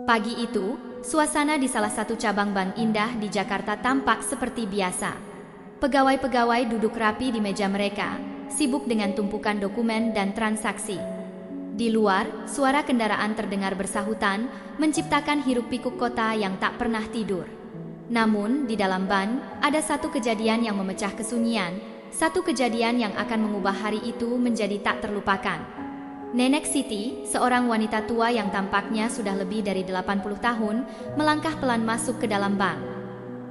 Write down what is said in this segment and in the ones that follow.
Pagi itu, suasana di salah satu cabang bank indah di Jakarta tampak seperti biasa. Pegawai-pegawai duduk rapi di meja mereka, sibuk dengan tumpukan dokumen dan transaksi. Di luar, suara kendaraan terdengar bersahutan, menciptakan hiruk-pikuk kota yang tak pernah tidur. Namun, di dalam bank, ada satu kejadian yang memecah kesunyian, satu kejadian yang akan mengubah hari itu menjadi tak terlupakan. Nenek Siti, seorang wanita tua yang tampaknya sudah lebih dari 80 tahun, melangkah pelan masuk ke dalam bank.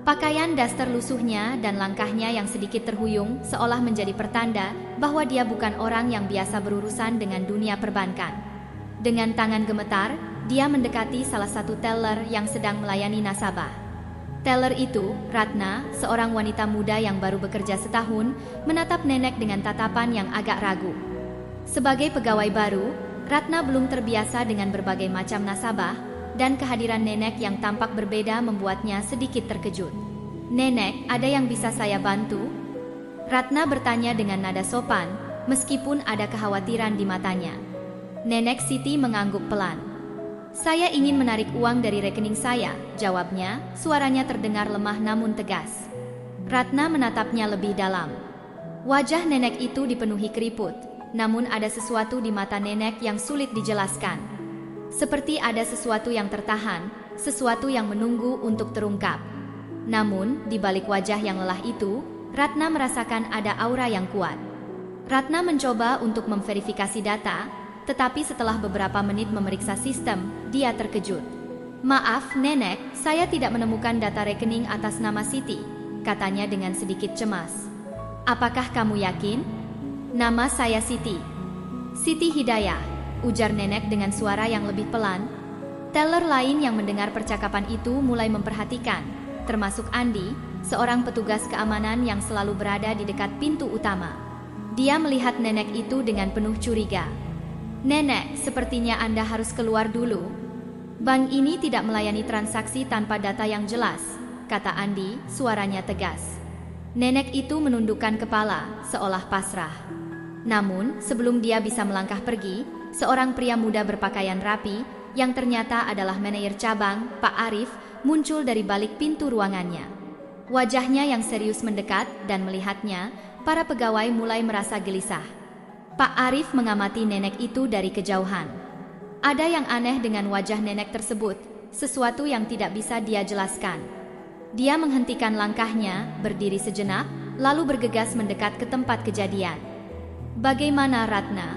Pakaian daster lusuhnya dan langkahnya yang sedikit terhuyung seolah menjadi pertanda bahwa dia bukan orang yang biasa berurusan dengan dunia perbankan. Dengan tangan gemetar, dia mendekati salah satu teller yang sedang melayani nasabah. Teller itu, Ratna, seorang wanita muda yang baru bekerja setahun, menatap nenek dengan tatapan yang agak ragu. Sebagai pegawai baru, Ratna belum terbiasa dengan berbagai macam nasabah, dan kehadiran nenek yang tampak berbeda membuatnya sedikit terkejut. "Nenek, ada yang bisa saya bantu?" Ratna bertanya dengan nada sopan, meskipun ada kekhawatiran di matanya. Nenek Siti mengangguk pelan. "Saya ingin menarik uang dari rekening saya," jawabnya, suaranya terdengar lemah namun tegas. Ratna menatapnya lebih dalam. Wajah nenek itu dipenuhi keriput. Namun ada sesuatu di mata nenek yang sulit dijelaskan. Seperti ada sesuatu yang tertahan, sesuatu yang menunggu untuk terungkap. Namun, di balik wajah yang lelah itu, Ratna merasakan ada aura yang kuat. Ratna mencoba untuk memverifikasi data, tetapi setelah beberapa menit memeriksa sistem, dia terkejut. "Maaf, Nenek, saya tidak menemukan data rekening atas nama Siti," katanya dengan sedikit cemas. "Apakah kamu yakin?" "Nama saya Siti." "Siti Hidayah," ujar nenek dengan suara yang lebih pelan. Teller lain yang mendengar percakapan itu mulai memperhatikan, termasuk Andi, seorang petugas keamanan yang selalu berada di dekat pintu utama. Dia melihat nenek itu dengan penuh curiga. "Nenek, sepertinya Anda harus keluar dulu. Bank ini tidak melayani transaksi tanpa data yang jelas," kata Andi, suaranya tegas. Nenek itu menundukkan kepala, seolah pasrah. Namun, sebelum dia bisa melangkah pergi, seorang pria muda berpakaian rapi, yang ternyata adalah manajer cabang, Pak Arif, muncul dari balik pintu ruangannya. Wajahnya yang serius mendekat dan melihatnya, para pegawai mulai merasa gelisah. Pak Arif mengamati nenek itu dari kejauhan. Ada yang aneh dengan wajah nenek tersebut, sesuatu yang tidak bisa dia jelaskan. Dia menghentikan langkahnya, berdiri sejenak, lalu bergegas mendekat ke tempat kejadian. "Bagaimana Ratna?"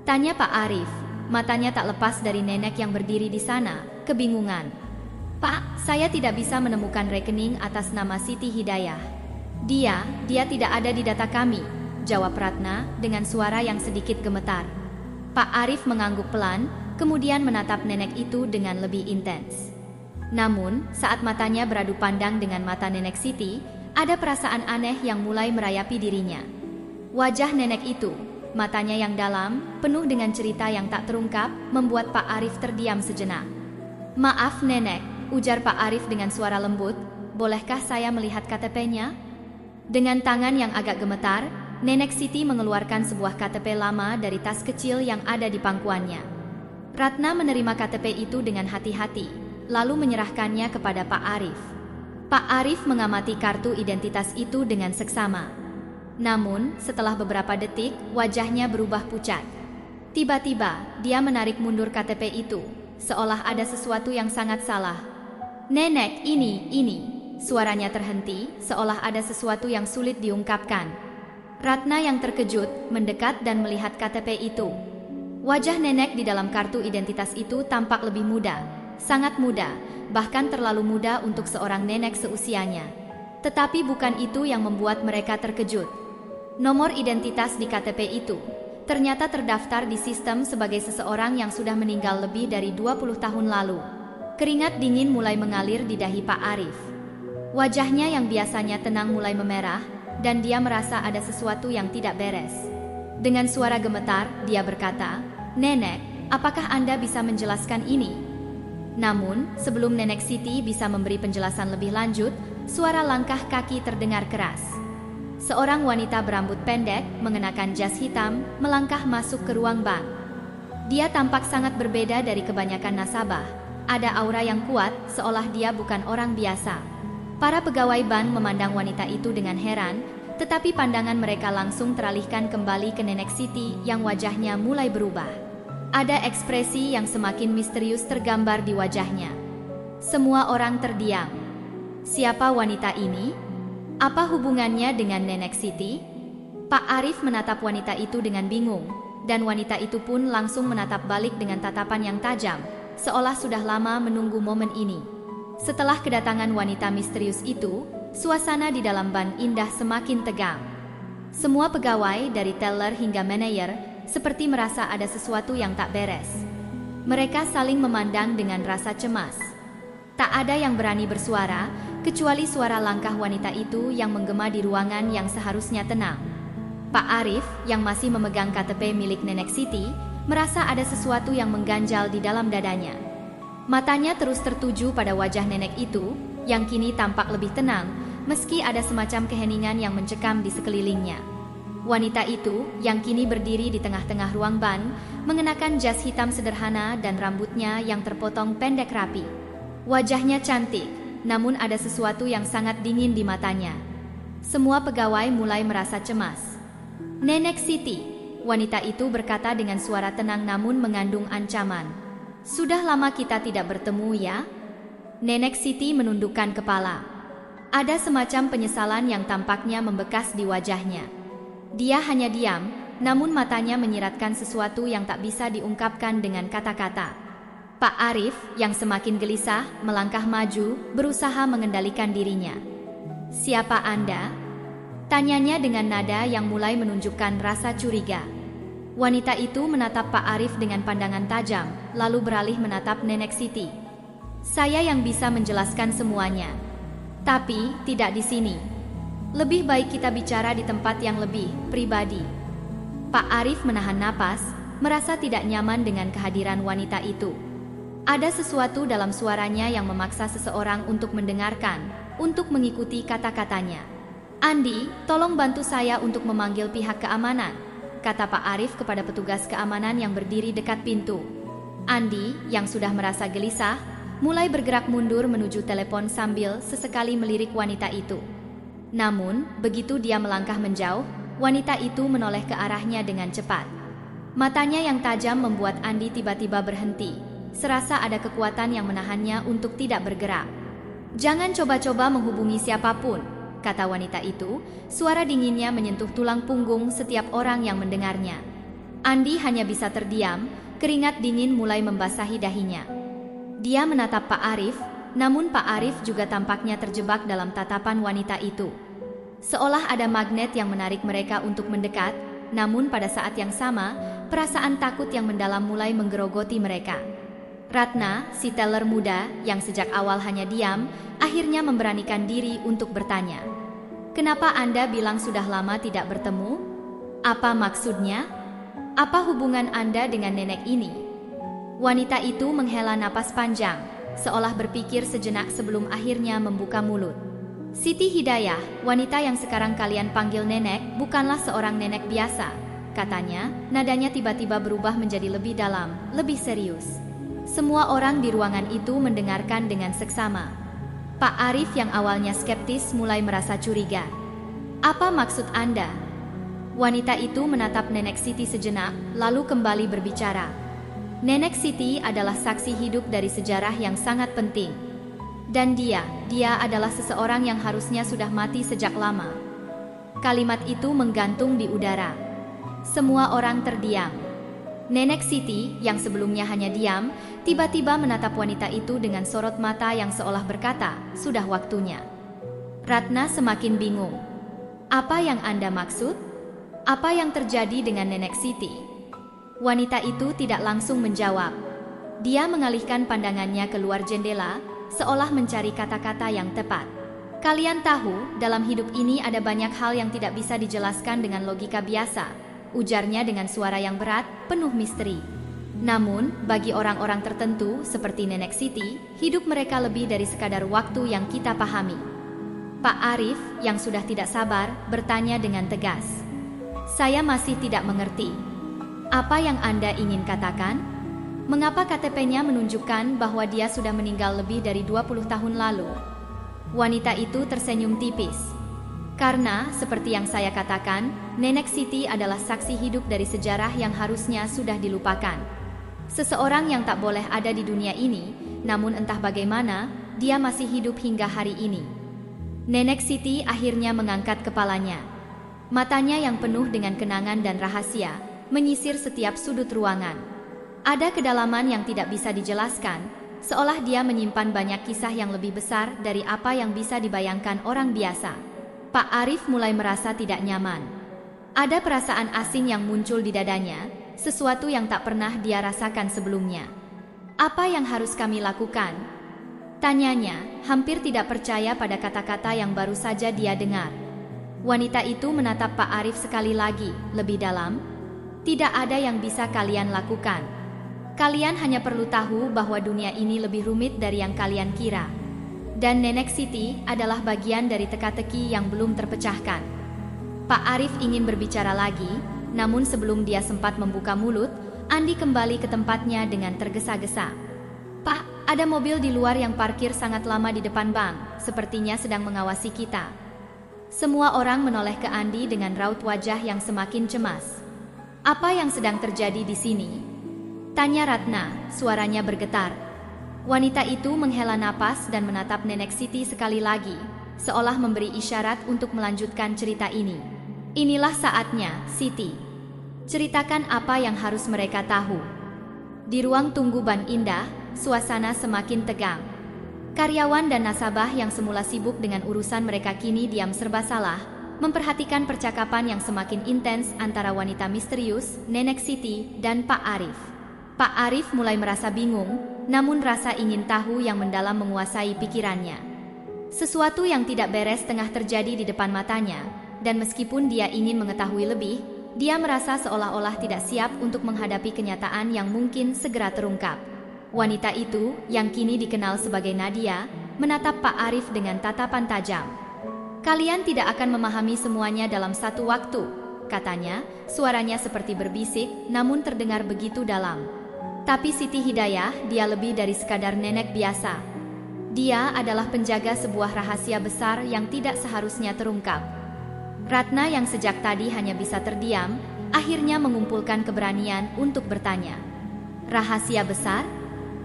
tanya Pak Arif. Matanya tak lepas dari nenek yang berdiri di sana, kebingungan. "Pak, saya tidak bisa menemukan rekening atas nama Siti Hidayah. Dia tidak ada di data kami," jawab Ratna dengan suara yang sedikit gemetar. Pak Arif mengangguk pelan, kemudian menatap nenek itu dengan lebih intens. Namun, saat matanya beradu pandang dengan mata nenek Siti, ada perasaan aneh yang mulai merayapi dirinya. Wajah nenek itu, matanya yang dalam, penuh dengan cerita yang tak terungkap, membuat Pak Arif terdiam sejenak. "Maaf nenek," ujar Pak Arif dengan suara lembut, "bolehkah saya melihat KTP-nya?" Dengan tangan yang agak gemetar, nenek Siti mengeluarkan sebuah KTP lama dari tas kecil yang ada di pangkuannya. Ratna menerima KTP itu dengan hati-hati, lalu menyerahkannya kepada Pak Arif. Pak Arif mengamati kartu identitas itu dengan seksama. Namun, setelah beberapa detik, wajahnya berubah pucat. Tiba-tiba, dia menarik mundur KTP itu, seolah ada sesuatu yang sangat salah. "Nenek, ini," suaranya terhenti, seolah ada sesuatu yang sulit diungkapkan. Ratna yang terkejut, mendekat dan melihat KTP itu. Wajah nenek di dalam kartu identitas itu tampak lebih muda, sangat muda, bahkan terlalu muda untuk seorang nenek seusianya. Tetapi bukan itu yang membuat mereka terkejut. Nomor identitas di KTP itu ternyata terdaftar di sistem sebagai seseorang yang sudah meninggal lebih dari 20 tahun lalu. Keringat dingin mulai mengalir di dahi Pak Arif. Wajahnya yang biasanya tenang mulai memerah, dan dia merasa ada sesuatu yang tidak beres. Dengan suara gemetar, dia berkata, "Nenek, apakah Anda bisa menjelaskan ini?" Namun, sebelum Nenek Siti bisa memberi penjelasan lebih lanjut, suara langkah kaki terdengar keras. Seorang wanita berambut pendek, mengenakan jas hitam, melangkah masuk ke ruang bank. Dia tampak sangat berbeda dari kebanyakan nasabah. Ada aura yang kuat, seolah dia bukan orang biasa. Para pegawai ban memandang wanita itu dengan heran, tetapi pandangan mereka langsung teralihkan kembali ke Nenek Siti yang wajahnya mulai berubah. Ada ekspresi yang semakin misterius tergambar di wajahnya. Semua orang terdiam. Siapa wanita ini? Apa hubungannya dengan Nenek Siti? Pak Arif menatap wanita itu dengan bingung, dan wanita itu pun langsung menatap balik dengan tatapan yang tajam, seolah sudah lama menunggu momen ini. Setelah kedatangan wanita misterius itu, suasana di dalam ban indah semakin tegang. Semua pegawai dari teller hingga manajer seperti merasa ada sesuatu yang tak beres. Mereka saling memandang dengan rasa cemas. Tak ada yang berani bersuara, kecuali suara langkah wanita itu yang menggema di ruangan yang seharusnya tenang. Pak Arif, yang masih memegang KTP milik Nenek Siti, merasa ada sesuatu yang mengganjal di dalam dadanya. Matanya terus tertuju pada wajah nenek itu, yang kini tampak lebih tenang, meski ada semacam keheningan yang mencekam di sekelilingnya. Wanita itu, yang kini berdiri di tengah-tengah ruang ban, mengenakan jas hitam sederhana dan rambutnya yang terpotong pendek rapi. Wajahnya cantik, namun ada sesuatu yang sangat dingin di matanya. Semua pegawai mulai merasa cemas. Nenek Siti, wanita itu berkata dengan suara tenang namun mengandung ancaman. Sudah lama kita tidak bertemu ya? Nenek Siti menundukkan kepala. Ada semacam penyesalan yang tampaknya membekas di wajahnya. Dia hanya diam, namun matanya menyiratkan sesuatu yang tak bisa diungkapkan dengan kata-kata. Pak Arif, yang semakin gelisah, melangkah maju, berusaha mengendalikan dirinya. Siapa Anda? Tanyanya dengan nada yang mulai menunjukkan rasa curiga. Wanita itu menatap Pak Arif dengan pandangan tajam, lalu beralih menatap Nenek Siti. Saya yang bisa menjelaskan semuanya. Tapi, tidak di sini. Lebih baik kita bicara di tempat yang lebih pribadi. Pak Arif menahan napas, merasa tidak nyaman dengan kehadiran wanita itu. Ada sesuatu dalam suaranya yang memaksa seseorang untuk mendengarkan, untuk mengikuti kata-katanya. Andi, tolong bantu saya untuk memanggil pihak keamanan, kata Pak Arif kepada petugas keamanan yang berdiri dekat pintu. Andi, yang sudah merasa gelisah, mulai bergerak mundur menuju telepon sambil sesekali melirik wanita itu. Namun, begitu dia melangkah menjauh, wanita itu menoleh ke arahnya dengan cepat. Matanya yang tajam membuat Andi tiba-tiba berhenti. Serasa ada kekuatan yang menahannya untuk tidak bergerak. Jangan coba-coba menghubungi siapapun, kata wanita itu, suara dinginnya menyentuh tulang punggung setiap orang yang mendengarnya. Andi hanya bisa terdiam, keringat dingin mulai membasahi dahinya. Dia menatap Pak Arif, namun Pak Arif juga tampaknya terjebak dalam tatapan wanita itu. Seolah ada magnet yang menarik mereka untuk mendekat, namun pada saat yang sama, perasaan takut yang mendalam mulai menggerogoti mereka. Ratna, si teller muda yang sejak awal hanya diam, akhirnya memberanikan diri untuk bertanya. Kenapa Anda bilang sudah lama tidak bertemu? Apa maksudnya? Apa hubungan Anda dengan nenek ini? Wanita itu menghela napas panjang, seolah berpikir sejenak sebelum akhirnya membuka mulut. Siti Hidayah, wanita yang sekarang kalian panggil nenek, bukanlah seorang nenek biasa, katanya, nadanya tiba-tiba berubah menjadi lebih dalam, lebih serius. Semua orang di ruangan itu mendengarkan dengan seksama. Pak Arif yang awalnya skeptis mulai merasa curiga. Apa maksud Anda? Wanita itu menatap Nenek Siti sejenak, lalu kembali berbicara. Nenek Siti adalah saksi hidup dari sejarah yang sangat penting. Dan dia adalah seseorang yang harusnya sudah mati sejak lama. Kalimat itu menggantung di udara. Semua orang terdiam. Nenek Siti, yang sebelumnya hanya diam, tiba-tiba menatap wanita itu dengan sorot mata yang seolah berkata, sudah waktunya. Ratna semakin bingung. Apa yang Anda maksud? Apa yang terjadi dengan Nenek Siti? Wanita itu tidak langsung menjawab. Dia mengalihkan pandangannya keluar jendela, seolah mencari kata-kata yang tepat. Kalian tahu, dalam hidup ini ada banyak hal yang tidak bisa dijelaskan dengan logika biasa, ujarnya dengan suara yang berat, penuh misteri. Namun, bagi orang-orang tertentu seperti Nenek Siti, hidup mereka lebih dari sekadar waktu yang kita pahami. Pak Arif, yang sudah tidak sabar, bertanya dengan tegas. Saya masih tidak mengerti. Apa yang Anda ingin katakan? Mengapa KTP-nya menunjukkan bahwa dia sudah meninggal lebih dari 20 tahun lalu? Wanita itu tersenyum tipis. Karena, seperti yang saya katakan, Nenek Siti adalah saksi hidup dari sejarah yang harusnya sudah dilupakan. Seseorang yang tak boleh ada di dunia ini, namun entah bagaimana, dia masih hidup hingga hari ini. Nenek Siti akhirnya mengangkat kepalanya. Matanya yang penuh dengan kenangan dan rahasia, menyisir setiap sudut ruangan. Ada kedalaman yang tidak bisa dijelaskan, seolah dia menyimpan banyak kisah yang lebih besar dari apa yang bisa dibayangkan orang biasa. Pak Arif mulai merasa tidak nyaman. Ada perasaan asing yang muncul di dadanya, sesuatu yang tak pernah dia rasakan sebelumnya. Apa yang harus kami lakukan? Tanyanya, hampir tidak percaya pada kata-kata yang baru saja dia dengar. Wanita itu menatap Pak Arif sekali lagi, lebih dalam. Tidak ada yang bisa kalian lakukan. Kalian hanya perlu tahu bahwa dunia ini lebih rumit dari yang kalian kira. Dan Nenek Siti adalah bagian dari teka-teki yang belum terpecahkan. Pak Arif ingin berbicara lagi, namun sebelum dia sempat membuka mulut, Andi kembali ke tempatnya dengan tergesa-gesa. Pak, ada mobil di luar yang parkir sangat lama di depan bank, sepertinya sedang mengawasi kita. Semua orang menoleh ke Andi dengan raut wajah yang semakin cemas. Apa yang sedang terjadi di sini? Tanya Ratna, suaranya bergetar. Wanita itu menghela napas dan menatap Nenek Siti sekali lagi, seolah memberi isyarat untuk melanjutkan cerita ini. Inilah saatnya, Siti. Ceritakan apa yang harus mereka tahu. Di ruang tunggu Ban Indah, suasana semakin tegang. Karyawan dan nasabah yang semula sibuk dengan urusan mereka kini diam serba salah, memperhatikan percakapan yang semakin intens antara wanita misterius, Nenek Siti, dan Pak Arif. Pak Arif mulai merasa bingung, namun rasa ingin tahu yang mendalam menguasai pikirannya. Sesuatu yang tidak beres tengah terjadi di depan matanya, dan meskipun dia ingin mengetahui lebih, dia merasa seolah-olah tidak siap untuk menghadapi kenyataan yang mungkin segera terungkap. Wanita itu, yang kini dikenal sebagai Nadia, menatap Pak Arif dengan tatapan tajam. Kalian tidak akan memahami semuanya dalam satu waktu, katanya, suaranya seperti berbisik, namun terdengar begitu dalam. Tapi Siti Hidayah, dia lebih dari sekadar nenek biasa. Dia adalah penjaga sebuah rahasia besar yang tidak seharusnya terungkap. Ratna yang sejak tadi hanya bisa terdiam, akhirnya mengumpulkan keberanian untuk bertanya. Rahasia besar?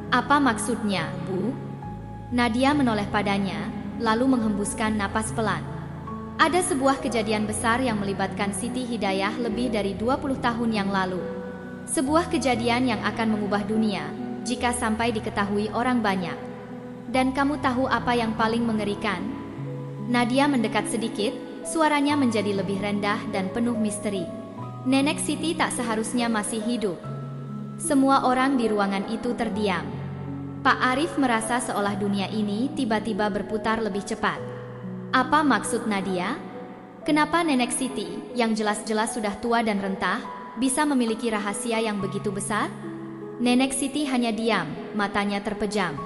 Apa maksudnya, Bu? Nadia menoleh padanya, lalu menghembuskan napas pelan. Ada sebuah kejadian besar yang melibatkan Siti Hidayah lebih dari 20 tahun yang lalu. Sebuah kejadian yang akan mengubah dunia, jika sampai diketahui orang banyak. Dan kamu tahu apa yang paling mengerikan? Nadia mendekat sedikit, suaranya menjadi lebih rendah dan penuh misteri. Nenek Siti tak seharusnya masih hidup. Semua orang di ruangan itu terdiam. Pak Arif merasa seolah dunia ini tiba-tiba berputar lebih cepat. Apa maksud Nadia? Kenapa Nenek Siti, yang jelas-jelas sudah tua dan rentah, bisa memiliki rahasia yang begitu besar? Nenek Siti hanya diam, matanya terpejam.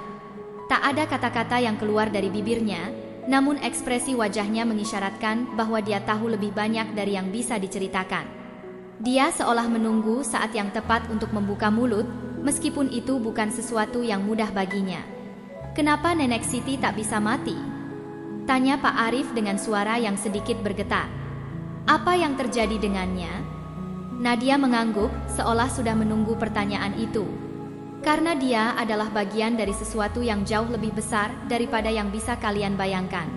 Tak ada kata-kata yang keluar dari bibirnya, namun ekspresi wajahnya mengisyaratkan bahwa dia tahu lebih banyak dari yang bisa diceritakan. Dia seolah menunggu saat yang tepat untuk membuka mulut, meskipun itu bukan sesuatu yang mudah baginya. Kenapa Nenek Siti tak bisa mati? Tanya Pak Arif dengan suara yang sedikit bergetar. Apa yang terjadi dengannya? Nadia mengangguk, seolah sudah menunggu pertanyaan itu. Karena dia adalah bagian dari sesuatu yang jauh lebih besar daripada yang bisa kalian bayangkan.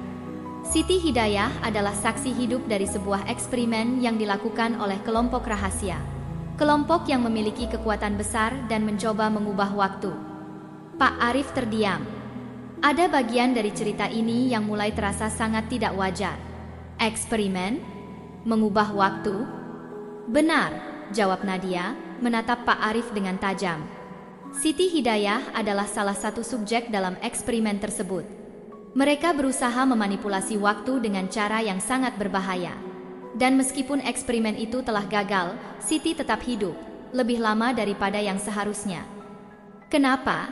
Siti Hidayah adalah saksi hidup dari sebuah eksperimen yang dilakukan oleh kelompok rahasia. Kelompok yang memiliki kekuatan besar dan mencoba mengubah waktu. Pak Arif terdiam. Ada bagian dari cerita ini yang mulai terasa sangat tidak wajar. Eksperimen? Mengubah waktu? Benar, jawab Nadia, menatap Pak Arif dengan tajam. Siti Hidayah adalah salah satu subjek dalam eksperimen tersebut. Mereka berusaha memanipulasi waktu dengan cara yang sangat berbahaya. Dan meskipun eksperimen itu telah gagal, Siti tetap hidup, lebih lama daripada yang seharusnya. Kenapa?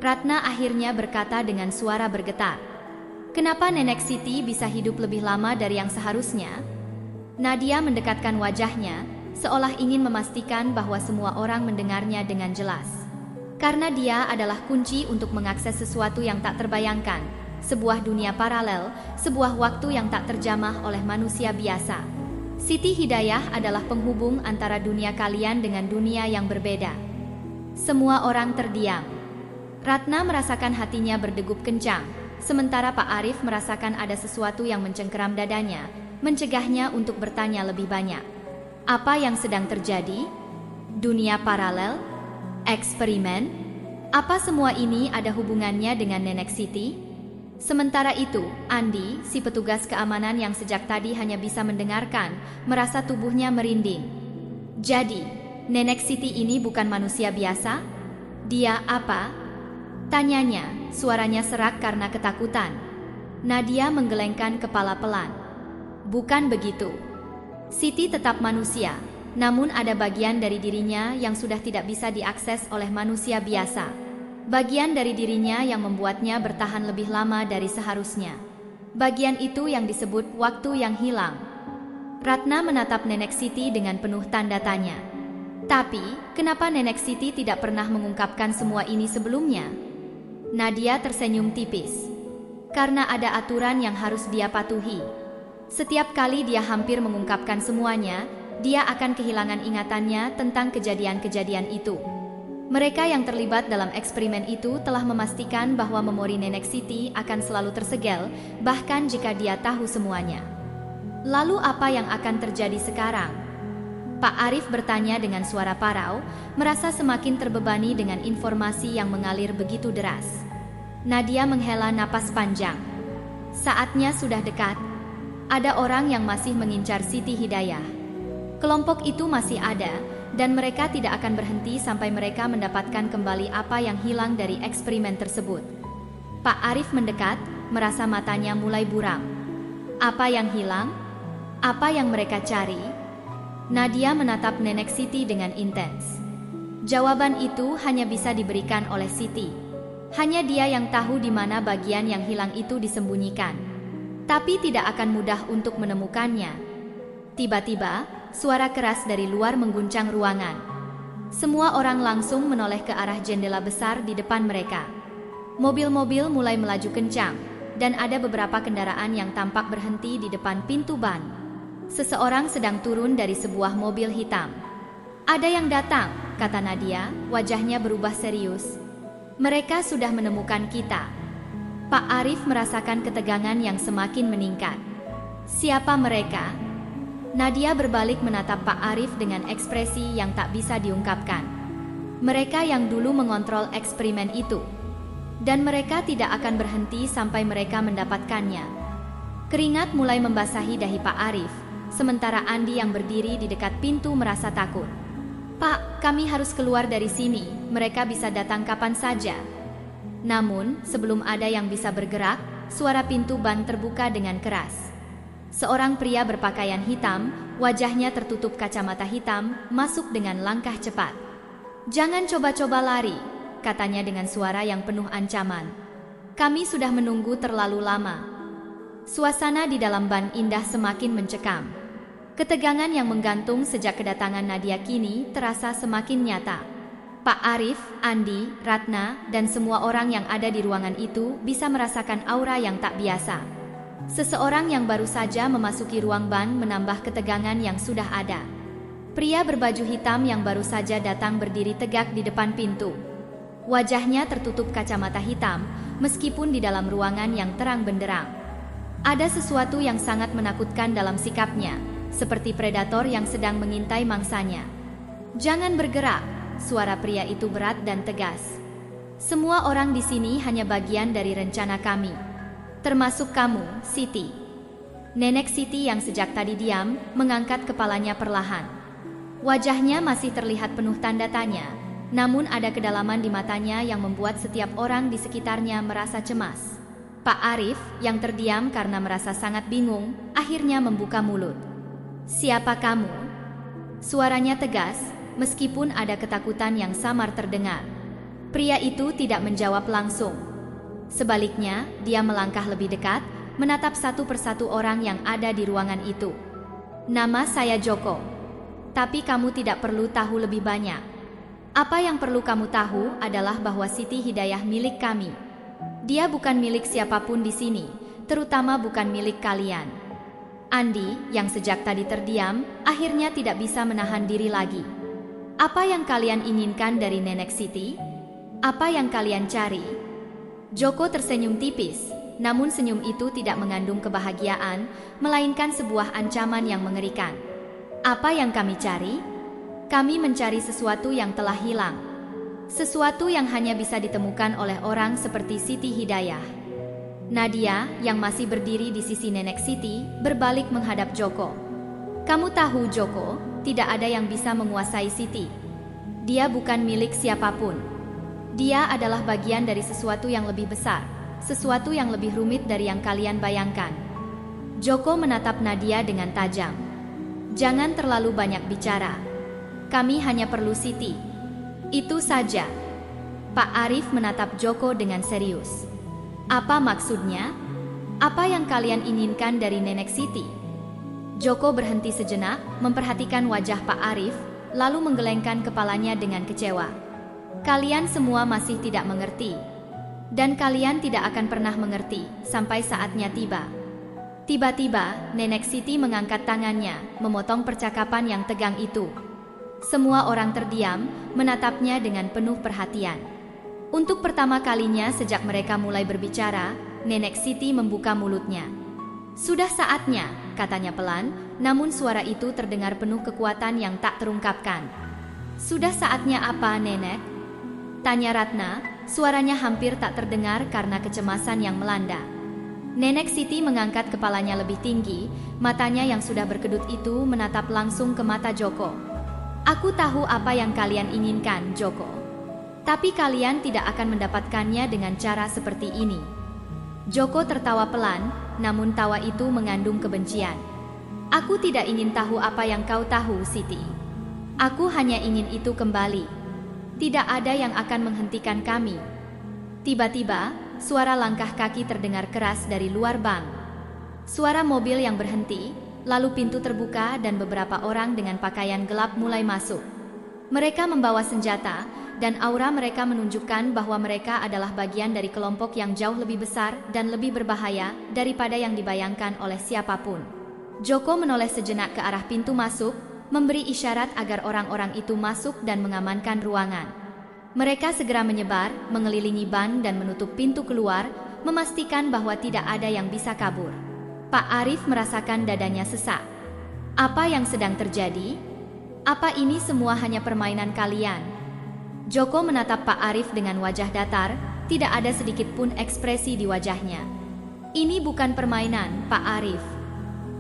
Ratna akhirnya berkata dengan suara bergetar. Kenapa Nenek Siti bisa hidup lebih lama dari yang seharusnya? Nadia mendekatkan wajahnya, seolah ingin memastikan bahwa semua orang mendengarnya dengan jelas. Karena dia adalah kunci untuk mengakses sesuatu yang tak terbayangkan, sebuah dunia paralel, sebuah waktu yang tak terjamah oleh manusia biasa. Siti Hidayah adalah penghubung antara dunia kalian dengan dunia yang berbeda. Semua orang terdiam. Ratna merasakan hatinya berdegup kencang, sementara Pak Arif merasakan ada sesuatu yang mencengkeram dadanya, mencegahnya untuk bertanya lebih banyak. Apa yang sedang terjadi? Dunia paralel? Eksperimen? Apa semua ini ada hubungannya dengan Nenek Siti? Sementara itu, Andi, si petugas keamanan yang sejak tadi hanya bisa mendengarkan, merasa tubuhnya merinding. Jadi, Nenek Siti ini bukan manusia biasa? Dia apa? Tanyanya, suaranya serak karena ketakutan. Nadia menggelengkan kepala pelan. Bukan begitu. Siti tetap manusia, namun ada bagian dari dirinya yang sudah tidak bisa diakses oleh manusia biasa. Bagian dari dirinya yang membuatnya bertahan lebih lama dari seharusnya. Bagian itu yang disebut waktu yang hilang. Ratna menatap Nenek Siti dengan penuh tanda tanya. Tapi, kenapa Nenek Siti tidak pernah mengungkapkan semua ini sebelumnya? Nadia tersenyum tipis. Karena ada aturan yang harus dia patuhi. Setiap kali dia hampir mengungkapkan semuanya, dia akan kehilangan ingatannya tentang kejadian-kejadian itu. Mereka yang terlibat dalam eksperimen itu telah memastikan bahwa memori Nenek Siti akan selalu tersegel, bahkan jika dia tahu semuanya. Lalu apa yang akan terjadi sekarang? Pak Arif bertanya dengan suara parau, merasa semakin terbebani dengan informasi yang mengalir begitu deras. Nadia menghela napas panjang. Saatnya sudah dekat. Ada orang yang masih mengincar Siti Hidayah. Kelompok itu masih ada, dan mereka tidak akan berhenti sampai mereka mendapatkan kembali apa yang hilang dari eksperimen tersebut. Pak Arif mendekat, merasa matanya mulai buram. Apa yang hilang? Apa yang mereka cari? Nadia menatap Nenek Siti dengan intens. Jawaban itu hanya bisa diberikan oleh Siti. Hanya dia yang tahu di mana bagian yang hilang itu disembunyikan. Tapi tidak akan mudah untuk menemukannya. Tiba-tiba, suara keras dari luar mengguncang ruangan. Semua orang langsung menoleh ke arah jendela besar di depan mereka. Mobil-mobil mulai melaju kencang, dan ada beberapa kendaraan yang tampak berhenti di depan pintu ban. Seseorang sedang turun dari sebuah mobil hitam. Ada yang datang, kata Nadia, wajahnya berubah serius. Mereka sudah menemukan kita. Pak Arif merasakan ketegangan yang semakin meningkat. Siapa mereka? Nadia berbalik menatap Pak Arif dengan ekspresi yang tak bisa diungkapkan. Mereka yang dulu mengontrol eksperimen itu. Dan mereka tidak akan berhenti sampai mereka mendapatkannya. Keringat mulai membasahi dahi Pak Arif, sementara Andi yang berdiri di dekat pintu merasa takut. Pak, kami harus keluar dari sini, mereka bisa datang kapan saja. Namun, sebelum ada yang bisa bergerak, suara pintu ban terbuka dengan keras. Seorang pria berpakaian hitam, wajahnya tertutup kacamata hitam, masuk dengan langkah cepat. Jangan coba-coba lari, katanya dengan suara yang penuh ancaman. Kami sudah menunggu terlalu lama. Suasana di dalam ban indah semakin mencekam. Ketegangan yang menggantung sejak kedatangan Nadia kini terasa semakin nyata. Pak Arif, Andi, Ratna, dan semua orang yang ada di ruangan itu bisa merasakan aura yang tak biasa. Seseorang yang baru saja memasuki ruang ban menambah ketegangan yang sudah ada. Pria berbaju hitam yang baru saja datang berdiri tegak di depan pintu. Wajahnya tertutup kacamata hitam, meskipun di dalam ruangan yang terang benderang. Ada sesuatu yang sangat menakutkan dalam sikapnya, seperti predator yang sedang mengintai mangsanya. Jangan bergerak. Suara pria itu berat dan tegas. Semua orang di sini hanya bagian dari rencana kami. Termasuk kamu, Siti. Nenek Siti yang sejak tadi diam, mengangkat kepalanya perlahan. Wajahnya masih terlihat penuh tanda tanya, namun ada kedalaman di matanya yang membuat setiap orang di sekitarnya merasa cemas. Pak Arif, yang terdiam karena merasa sangat bingung, akhirnya membuka mulut. Siapa kamu? Suaranya tegas, meskipun ada ketakutan yang samar terdengar. Pria itu tidak menjawab langsung. Sebaliknya, dia melangkah lebih dekat, menatap satu persatu orang yang ada di ruangan itu. Nama saya Joko. Tapi kamu tidak perlu tahu lebih banyak. Apa yang perlu kamu tahu adalah bahwa Siti Hidayah milik kami. Dia bukan milik siapapun di sini, terutama bukan milik kalian. Andi, yang sejak tadi terdiam, akhirnya tidak bisa menahan diri lagi. Apa yang kalian inginkan dari Nenek Siti? Apa yang kalian cari? Joko tersenyum tipis, namun senyum itu tidak mengandung kebahagiaan, melainkan sebuah ancaman yang mengerikan. Apa yang kami cari? Kami mencari sesuatu yang telah hilang. Sesuatu yang hanya bisa ditemukan oleh orang seperti Siti Hidayah. Nadia, yang masih berdiri di sisi Nenek Siti, berbalik menghadap Joko. Kamu tahu, Joko, tidak ada yang bisa menguasai Siti. Dia bukan milik siapapun. Dia adalah bagian dari sesuatu yang lebih besar, sesuatu yang lebih rumit dari yang kalian bayangkan. Joko menatap Nadia dengan tajam. Jangan terlalu banyak bicara. Kami hanya perlu Siti. Itu saja. Pak Arif menatap Joko dengan serius. Apa maksudnya? Apa yang kalian inginkan dari Nenek Siti? Joko berhenti sejenak, memperhatikan wajah Pak Arif, lalu menggelengkan kepalanya dengan kecewa. Kalian semua masih tidak mengerti. Dan kalian tidak akan pernah mengerti, sampai saatnya tiba. Tiba-tiba, Nenek Siti mengangkat tangannya, memotong percakapan yang tegang itu. Semua orang terdiam, menatapnya dengan penuh perhatian. Untuk pertama kalinya sejak mereka mulai berbicara, Nenek Siti membuka mulutnya. Sudah saatnya, katanya pelan, namun suara itu terdengar penuh kekuatan yang tak terungkapkan. Sudah saatnya apa, Nenek? Tanya Ratna, suaranya hampir tak terdengar karena kecemasan yang melanda. Nenek Siti mengangkat kepalanya lebih tinggi, matanya yang sudah berkedut itu menatap langsung ke mata Joko. Aku tahu apa yang kalian inginkan, Joko. Tapi kalian tidak akan mendapatkannya dengan cara seperti ini. Joko tertawa pelan, namun tawa itu mengandung kebencian. Aku tidak ingin tahu apa yang kau tahu, Siti. Aku hanya ingin itu kembali. Tidak ada yang akan menghentikan kami. Tiba-tiba, suara langkah kaki terdengar keras dari luar bank. Suara mobil yang berhenti, lalu pintu terbuka dan beberapa orang dengan pakaian gelap mulai masuk. Mereka membawa senjata, dan aura mereka menunjukkan bahwa mereka adalah bagian dari kelompok yang jauh lebih besar dan lebih berbahaya daripada yang dibayangkan oleh siapapun. Joko menoleh sejenak ke arah pintu masuk, memberi isyarat agar orang-orang itu masuk dan mengamankan ruangan. Mereka segera menyebar, mengelilingi ban dan menutup pintu keluar, memastikan bahwa tidak ada yang bisa kabur. Pak Arif merasakan dadanya sesak. Apa yang sedang terjadi? Apa ini semua hanya permainan kalian? Joko menatap Pak Arif dengan wajah datar, tidak ada sedikit pun ekspresi di wajahnya. Ini bukan permainan, Pak Arif.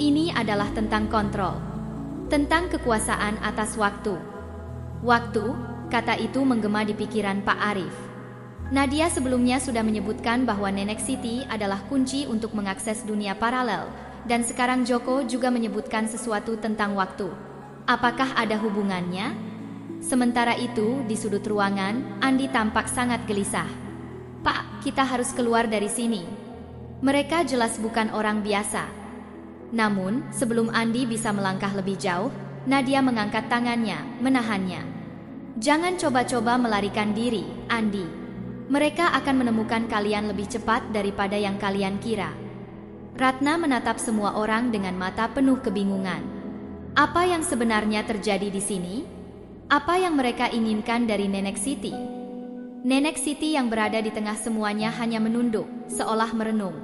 Ini adalah tentang kontrol. Tentang kekuasaan atas waktu. Waktu, kata itu menggema di pikiran Pak Arif. Nadia sebelumnya sudah menyebutkan bahwa Nenek Siti adalah kunci untuk mengakses dunia paralel, dan sekarang Joko juga menyebutkan sesuatu tentang waktu. Apakah ada hubungannya? Sementara itu, di sudut ruangan, Andi tampak sangat gelisah. Pak, kita harus keluar dari sini. Mereka jelas bukan orang biasa. Namun, sebelum Andi bisa melangkah lebih jauh, Nadia mengangkat tangannya, menahannya. Jangan coba-coba melarikan diri, Andi. Mereka akan menemukan kalian lebih cepat daripada yang kalian kira. Ratna menatap semua orang dengan mata penuh kebingungan. Apa yang sebenarnya terjadi di sini? Apa yang mereka inginkan dari Nenek Siti? Nenek Siti yang berada di tengah semuanya hanya menunduk, seolah merenung.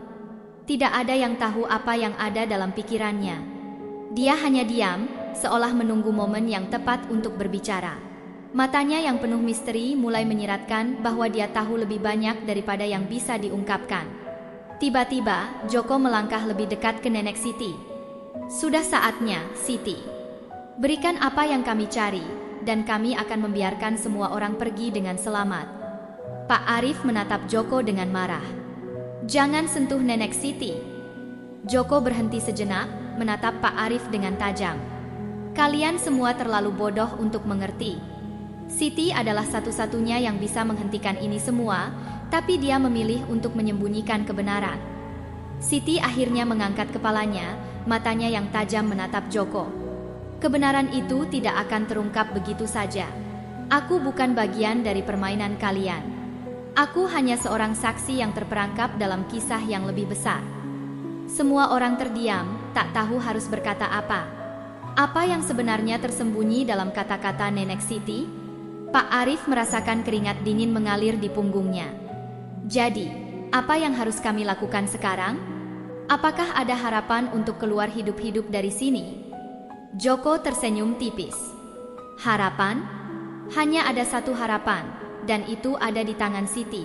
Tidak ada yang tahu apa yang ada dalam pikirannya. Dia hanya diam, seolah menunggu momen yang tepat untuk berbicara. Matanya yang penuh misteri mulai menyiratkan bahwa dia tahu lebih banyak daripada yang bisa diungkapkan. Tiba-tiba, Joko melangkah lebih dekat ke Nenek Siti. Sudah saatnya, Siti. Berikan apa yang kami cari, dan kami akan membiarkan semua orang pergi dengan selamat. Pak Arif menatap Joko dengan marah. Jangan sentuh Nenek Siti. Joko berhenti sejenak, menatap Pak Arif dengan tajam. Kalian semua terlalu bodoh untuk mengerti. Siti adalah satu-satunya yang bisa menghentikan ini semua, tapi dia memilih untuk menyembunyikan kebenaran. Siti akhirnya mengangkat kepalanya, matanya yang tajam menatap Joko. Kebenaran itu tidak akan terungkap begitu saja. Aku bukan bagian dari permainan kalian. Aku hanya seorang saksi yang terperangkap dalam kisah yang lebih besar. Semua orang terdiam, tak tahu harus berkata apa. Apa yang sebenarnya tersembunyi dalam kata-kata Nenek Siti? Pak Arif merasakan keringat dingin mengalir di punggungnya. Jadi, apa yang harus kami lakukan sekarang? Apakah ada harapan untuk keluar hidup-hidup dari sini? Joko tersenyum tipis. Harapan? Hanya ada satu harapan, dan itu ada di tangan Siti.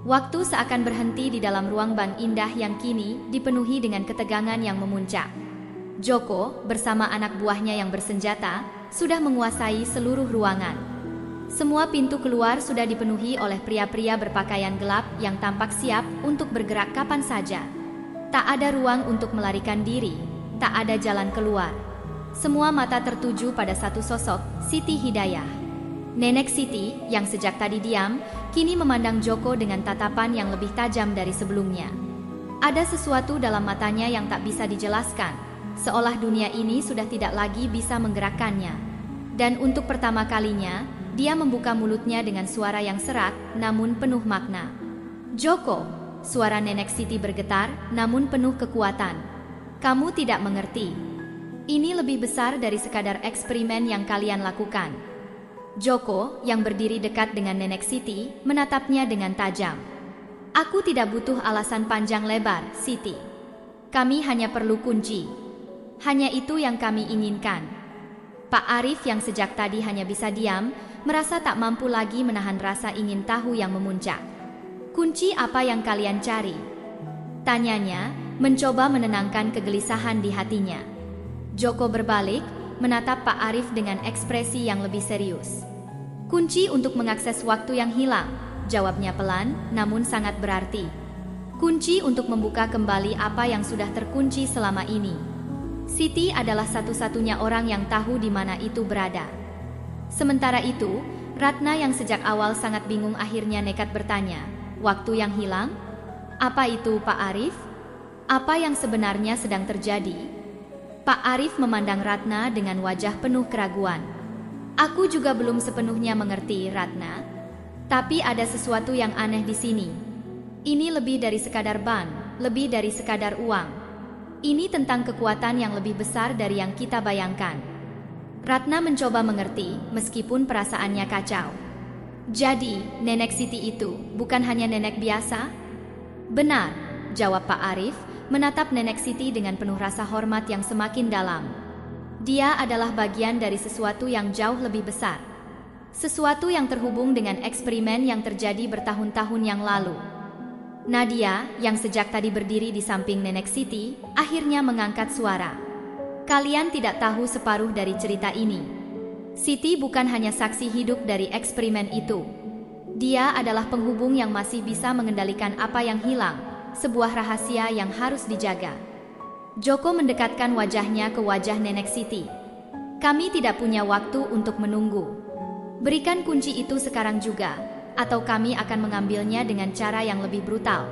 Waktu seakan berhenti di dalam ruang Bang Indah yang kini dipenuhi dengan ketegangan yang memuncak. Joko, bersama anak buahnya yang bersenjata, sudah menguasai seluruh ruangan. Semua pintu keluar sudah dipenuhi oleh pria-pria berpakaian gelap yang tampak siap untuk bergerak kapan saja. Tak ada ruang untuk melarikan diri, tak ada jalan keluar. Semua mata tertuju pada satu sosok, Siti Hidayah. Nenek Siti, yang sejak tadi diam, kini memandang Joko dengan tatapan yang lebih tajam dari sebelumnya. Ada sesuatu dalam matanya yang tak bisa dijelaskan, seolah dunia ini sudah tidak lagi bisa menggerakkannya. Dan untuk pertama kalinya, dia membuka mulutnya dengan suara yang serak, namun penuh makna. Joko. Suara Nenek Siti bergetar, namun penuh kekuatan. Kamu tidak mengerti. Ini lebih besar dari sekadar eksperimen yang kalian lakukan. Joko, yang berdiri dekat dengan Nenek Siti, menatapnya dengan tajam. Aku tidak butuh alasan panjang lebar, Siti. Kami hanya perlu kunci. Hanya itu yang kami inginkan. Pak Arif yang sejak tadi hanya bisa diam, merasa tak mampu lagi menahan rasa ingin tahu yang memuncak. Kunci apa yang kalian cari? Tanyanya, mencoba menenangkan kegelisahan di hatinya. Joko berbalik, menatap Pak Arif dengan ekspresi yang lebih serius. Kunci untuk mengakses waktu yang hilang, jawabnya pelan, namun sangat berarti. Kunci untuk membuka kembali apa yang sudah terkunci selama ini. Siti adalah satu-satunya orang yang tahu di mana itu berada. Sementara itu, Ratna yang sejak awal sangat bingung akhirnya nekat bertanya. Waktu yang hilang? Apa itu, Pak Arif? Apa yang sebenarnya sedang terjadi? Pak Arif memandang Ratna dengan wajah penuh keraguan. Aku juga belum sepenuhnya mengerti, Ratna. Tapi ada sesuatu yang aneh di sini. Ini lebih dari sekadar ban, lebih dari sekadar uang. Ini tentang kekuatan yang lebih besar dari yang kita bayangkan. Ratna mencoba mengerti, meskipun perasaannya kacau. Jadi, Nenek Siti itu bukan hanya nenek biasa? Benar, jawab Pak Arif, menatap Nenek Siti dengan penuh rasa hormat yang semakin dalam. Dia adalah bagian dari sesuatu yang jauh lebih besar. Sesuatu yang terhubung dengan eksperimen yang terjadi bertahun-tahun yang lalu. Nadia, yang sejak tadi berdiri di samping Nenek Siti, akhirnya mengangkat suara. Kalian tidak tahu separuh dari cerita ini. Siti bukan hanya saksi hidup dari eksperimen itu. Dia adalah penghubung yang masih bisa mengendalikan apa yang hilang, sebuah rahasia yang harus dijaga. Joko mendekatkan wajahnya ke wajah Nenek Siti. Kami tidak punya waktu untuk menunggu. Berikan kunci itu sekarang juga, atau kami akan mengambilnya dengan cara yang lebih brutal.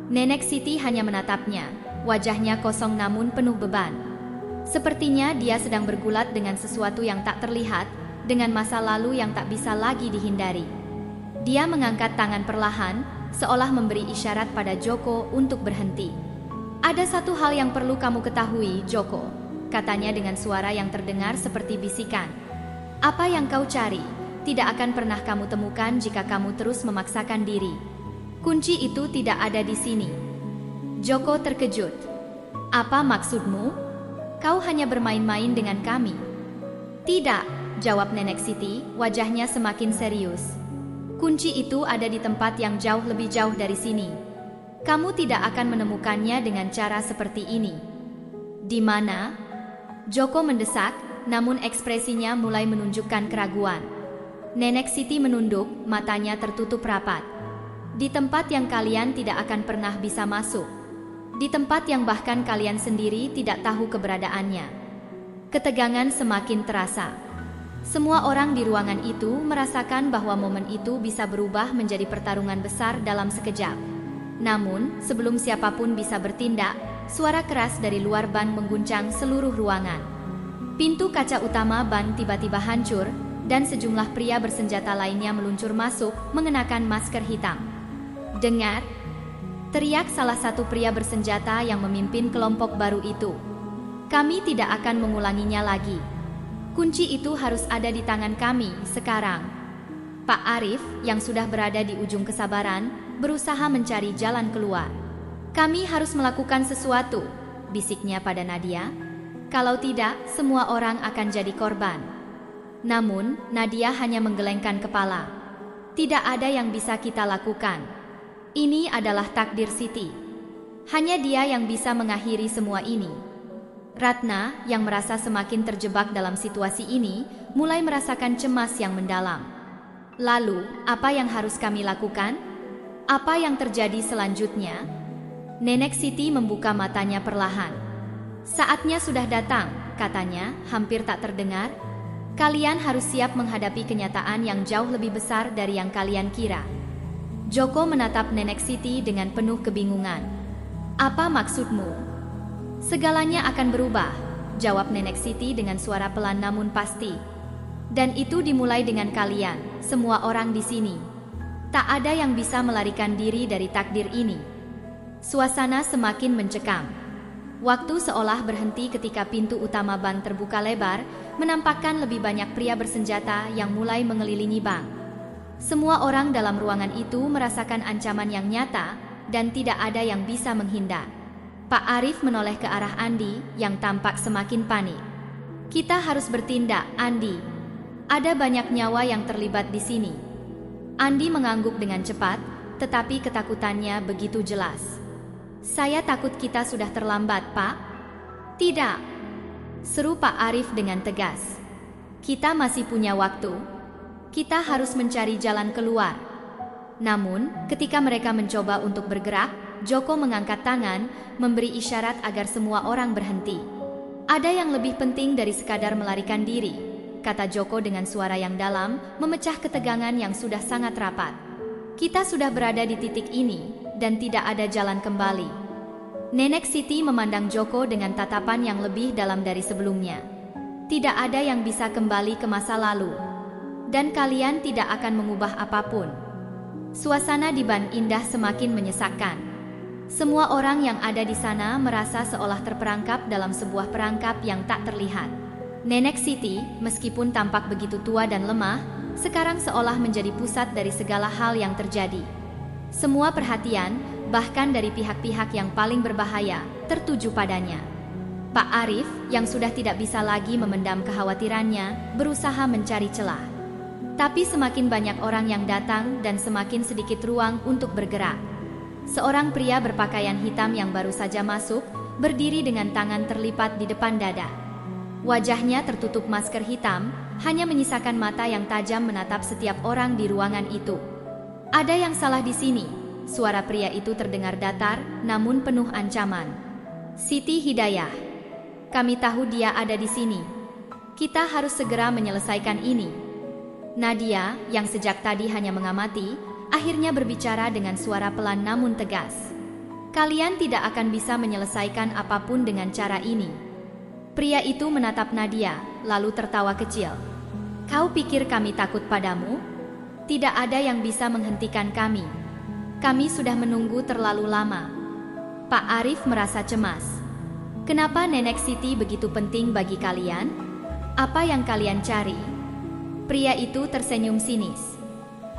Nenek Siti hanya menatapnya, wajahnya kosong namun penuh beban. Sepertinya dia sedang bergulat dengan sesuatu yang tak terlihat, dengan masa lalu yang tak bisa lagi dihindari. Dia mengangkat tangan perlahan, seolah memberi isyarat pada Joko untuk berhenti. Ada satu hal yang perlu kamu ketahui, Joko, katanya dengan suara yang terdengar seperti bisikan. Apa yang kau cari, tidak akan pernah kamu temukan jika kamu terus memaksakan diri. Kunci itu tidak ada di sini. Joko terkejut. Apa maksudmu? Kau hanya bermain-main dengan kami. Tidak, jawab Nenek Siti, wajahnya semakin serius. Kunci itu ada di tempat yang jauh lebih jauh dari sini. Kamu tidak akan menemukannya dengan cara seperti ini. Di mana? Joko mendesak, namun ekspresinya mulai menunjukkan keraguan. Nenek Siti menunduk, matanya tertutup rapat. Di tempat yang kalian tidak akan pernah bisa masuk. Di tempat yang bahkan kalian sendiri tidak tahu keberadaannya. Ketegangan semakin terasa. Semua orang di ruangan itu merasakan bahwa momen itu bisa berubah menjadi pertarungan besar dalam sekejap. Namun, sebelum siapapun bisa bertindak, suara keras dari luar ban mengguncang seluruh ruangan. Pintu kaca utama ban tiba-tiba hancur, dan sejumlah pria bersenjata lainnya meluncur masuk mengenakan masker hitam. "Dengar!" teriak salah satu pria bersenjata yang memimpin kelompok baru itu. "Kami tidak akan mengulanginya lagi. Kunci itu harus ada di tangan kami sekarang." Pak Arif, yang sudah berada di ujung kesabaran, berusaha mencari jalan keluar. "Kami harus melakukan sesuatu," bisiknya pada Nadia. "Kalau tidak, semua orang akan jadi korban." Namun, Nadia hanya menggelengkan kepala. "Tidak ada yang bisa kita lakukan. Ini adalah takdir Siti. Hanya dia yang bisa mengakhiri semua ini." Ratna, yang merasa semakin terjebak dalam situasi ini, mulai merasakan cemas yang mendalam. "Lalu, apa yang harus kami lakukan? Apa yang terjadi selanjutnya?" Nenek Siti membuka matanya perlahan. "Saatnya sudah datang," katanya, hampir tak terdengar. "Kalian harus siap menghadapi kenyataan yang jauh lebih besar dari yang kalian kira." Joko menatap Nenek Siti dengan penuh kebingungan. "Apa maksudmu?" "Segalanya akan berubah," jawab Nenek Siti dengan suara pelan namun pasti. "Dan itu dimulai dengan kalian, semua orang di sini. Tak ada yang bisa melarikan diri dari takdir ini." Suasana semakin mencekam. Waktu seolah berhenti ketika pintu utama bank terbuka lebar, menampakkan lebih banyak pria bersenjata yang mulai mengelilingi bank. Semua orang dalam ruangan itu merasakan ancaman yang nyata, dan tidak ada yang bisa menghindar. Pak Arif menoleh ke arah Andi, yang tampak semakin panik. "Kita harus bertindak, Andi. Ada banyak nyawa yang terlibat di sini." Andi mengangguk dengan cepat, tetapi ketakutannya begitu jelas. "Saya takut kita sudah terlambat, Pak." "Tidak," seru Pak Arif dengan tegas. "Kita masih punya waktu. Kita harus mencari jalan keluar." Namun, ketika mereka mencoba untuk bergerak, Joko mengangkat tangan, memberi isyarat agar semua orang berhenti. "Ada yang lebih penting dari sekadar melarikan diri," kata Joko dengan suara yang dalam, memecah ketegangan yang sudah sangat rapat. "Kita sudah berada di titik ini, dan tidak ada jalan kembali." Nenek Siti memandang Joko dengan tatapan yang lebih dalam dari sebelumnya. "Tidak ada yang bisa kembali ke masa lalu. Dan kalian tidak akan mengubah apapun." Suasana di Ban Indah semakin menyesakkan. Semua orang yang ada di sana merasa seolah terperangkap dalam sebuah perangkap yang tak terlihat. Nenek Siti, meskipun tampak begitu tua dan lemah, sekarang seolah menjadi pusat dari segala hal yang terjadi. Semua perhatian, bahkan dari pihak-pihak yang paling berbahaya, tertuju padanya. Pak Arif, yang sudah tidak bisa lagi memendam kekhawatirannya, berusaha mencari celah. Tapi semakin banyak orang yang datang dan semakin sedikit ruang untuk bergerak. Seorang pria berpakaian hitam yang baru saja masuk, berdiri dengan tangan terlipat di depan dada. Wajahnya tertutup masker hitam, hanya menyisakan mata yang tajam menatap setiap orang di ruangan itu. "Ada yang salah di sini," suara pria itu terdengar datar, namun penuh ancaman. "Siti Hidayah, kami tahu dia ada di sini. Kita harus segera menyelesaikan ini." Nadia, yang sejak tadi hanya mengamati, akhirnya berbicara dengan suara pelan namun tegas. "Kalian tidak akan bisa menyelesaikan apapun dengan cara ini." Pria itu menatap Nadia, lalu tertawa kecil. "Kau pikir kami takut padamu? Tidak ada yang bisa menghentikan kami. Kami sudah menunggu terlalu lama." Pak Arif merasa cemas. "Kenapa Nenek Siti begitu penting bagi kalian? Apa yang kalian cari?" Pria itu tersenyum sinis.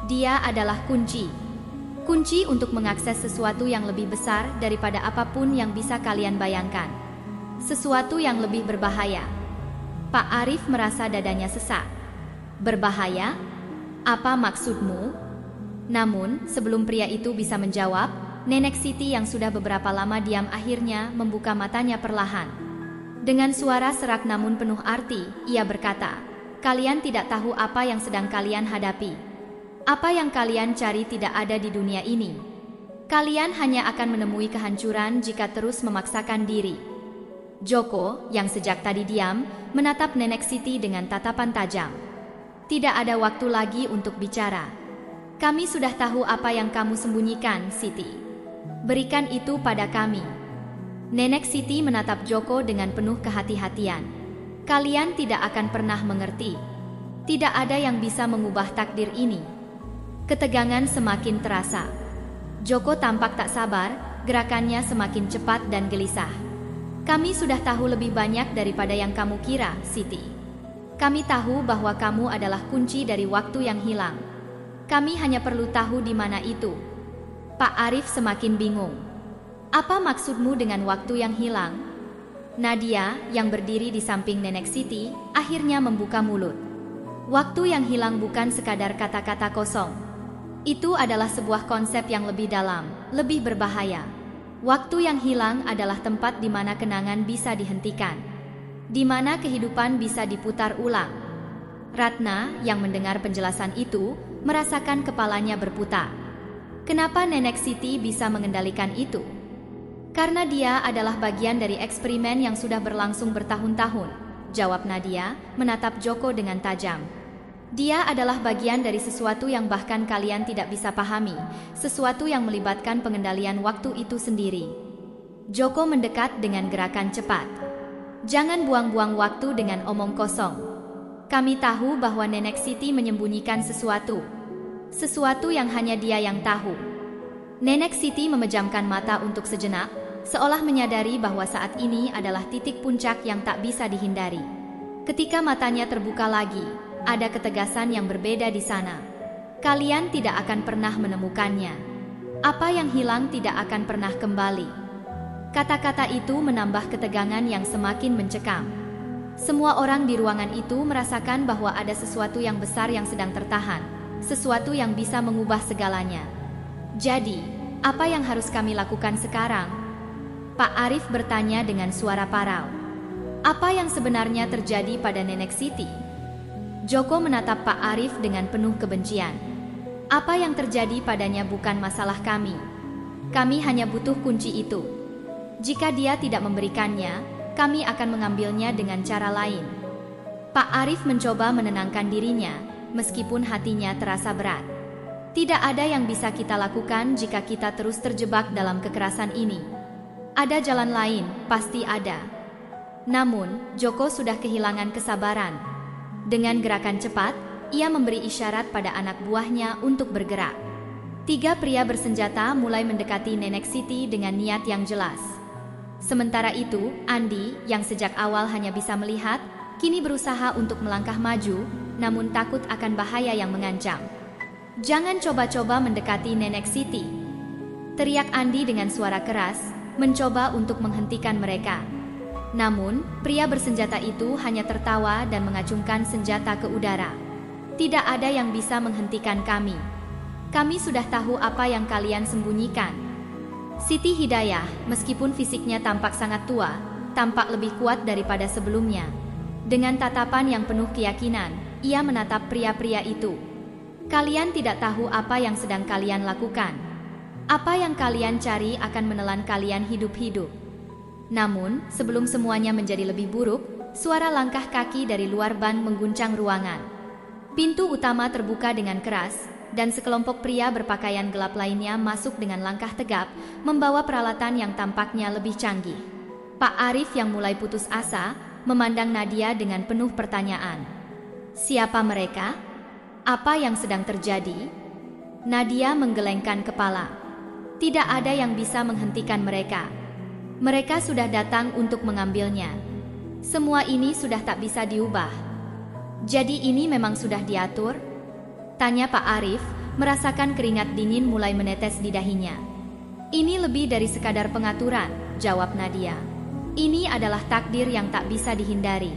"Dia adalah kunci. Kunci untuk mengakses sesuatu yang lebih besar daripada apapun yang bisa kalian bayangkan. Sesuatu yang lebih berbahaya." Pak Arif merasa dadanya sesak. "Berbahaya? Apa maksudmu?" Namun, sebelum pria itu bisa menjawab, Nenek Siti yang sudah beberapa lama diam akhirnya membuka matanya perlahan. Dengan suara serak namun penuh arti, ia berkata, "Kalian tidak tahu apa yang sedang kalian hadapi. Apa yang kalian cari tidak ada di dunia ini. Kalian hanya akan menemui kehancuran jika terus memaksakan diri." Joko, yang sejak tadi diam, menatap Nenek Siti dengan tatapan tajam. "Tidak ada waktu lagi untuk bicara. Kami sudah tahu apa yang kamu sembunyikan, Siti. Berikan itu pada kami." Nenek Siti menatap Joko dengan penuh kehati-hatian. "Kalian tidak akan pernah mengerti. Tidak ada yang bisa mengubah takdir ini. Ketegangan semakin terasa. Joko tampak tak sabar, gerakannya semakin cepat dan gelisah. Kami sudah tahu lebih banyak daripada yang kamu kira, Siti. Kami tahu bahwa kamu adalah kunci dari waktu yang hilang. Kami hanya perlu tahu di mana itu. Pak Arif semakin bingung. Apa maksudmu dengan waktu yang hilang? Nadia, yang berdiri di samping Nenek Siti, akhirnya membuka mulut. Waktu yang hilang bukan sekadar kata-kata kosong. Itu adalah sebuah konsep yang lebih dalam, lebih berbahaya. Waktu yang hilang adalah tempat di mana kenangan bisa dihentikan, di mana kehidupan bisa diputar ulang. Ratna, yang mendengar penjelasan itu, merasakan kepalanya berputar. Kenapa Nenek Siti bisa mengendalikan itu? Karena dia adalah bagian dari eksperimen yang sudah berlangsung bertahun-tahun, jawab Nadia, menatap Joko dengan tajam. Dia adalah bagian dari sesuatu yang bahkan kalian tidak bisa pahami, sesuatu yang melibatkan pengendalian waktu itu sendiri. Joko mendekat dengan gerakan cepat. Jangan buang-buang waktu dengan omong kosong. Kami tahu bahwa Nenek Siti menyembunyikan sesuatu. Sesuatu yang hanya dia yang tahu. Nenek Siti memejamkan mata untuk sejenak, seolah menyadari bahwa saat ini adalah titik puncak yang tak bisa dihindari. Ketika matanya terbuka lagi, ada ketegasan yang berbeda di sana. Kalian tidak akan pernah menemukannya. Apa yang hilang tidak akan pernah kembali. Kata-kata itu menambah ketegangan yang semakin mencekam. Semua orang di ruangan itu merasakan bahwa ada sesuatu yang besar yang sedang tertahan, sesuatu yang bisa mengubah segalanya. Jadi, apa yang harus kami lakukan sekarang? Pak Arif bertanya dengan suara parau. Apa yang sebenarnya terjadi pada Nenek Siti? Joko menatap Pak Arif dengan penuh kebencian. Apa yang terjadi padanya bukan masalah kami. Kami hanya butuh kunci itu. Jika dia tidak memberikannya, kami akan mengambilnya dengan cara lain. Pak Arif mencoba menenangkan dirinya, meskipun hatinya terasa berat. Tidak ada yang bisa kita lakukan jika kita terus terjebak dalam kekerasan ini. Ada jalan lain, pasti ada. Namun, Joko sudah kehilangan kesabaran. Dengan gerakan cepat, ia memberi isyarat pada anak buahnya untuk bergerak. 3 pria bersenjata mulai mendekati Nenek Siti dengan niat yang jelas. Sementara itu, Andi, yang sejak awal hanya bisa melihat, kini berusaha untuk melangkah maju, namun takut akan bahaya yang mengancam. Jangan coba-coba mendekati Nenek Siti, teriak Andi dengan suara keras, mencoba untuk menghentikan mereka. Namun, pria bersenjata itu hanya tertawa dan mengacungkan senjata ke udara. Tidak ada yang bisa menghentikan kami. Kami sudah tahu apa yang kalian sembunyikan. Siti Hidayah, meskipun fisiknya tampak sangat tua, tampak lebih kuat daripada sebelumnya. Dengan tatapan yang penuh keyakinan, ia menatap pria-pria itu. Kalian tidak tahu apa yang sedang kalian lakukan. Apa yang kalian cari akan menelan kalian hidup-hidup. Namun, sebelum semuanya menjadi lebih buruk, suara langkah kaki dari luar ban mengguncang ruangan. Pintu utama terbuka dengan keras, dan sekelompok pria berpakaian gelap lainnya masuk dengan langkah tegap, membawa peralatan yang tampaknya lebih canggih. Pak Arif yang mulai putus asa, memandang Nadia dengan penuh pertanyaan. Siapa mereka? Apa yang sedang terjadi? Nadia menggelengkan kepala. Tidak ada yang bisa menghentikan mereka. Mereka sudah datang untuk mengambilnya. Semua ini sudah tak bisa diubah. Jadi ini memang sudah diatur? Tanya Pak Arif, merasakan keringat dingin mulai menetes di dahinya. Ini lebih dari sekadar pengaturan, jawab Nadia. Ini adalah takdir yang tak bisa dihindari.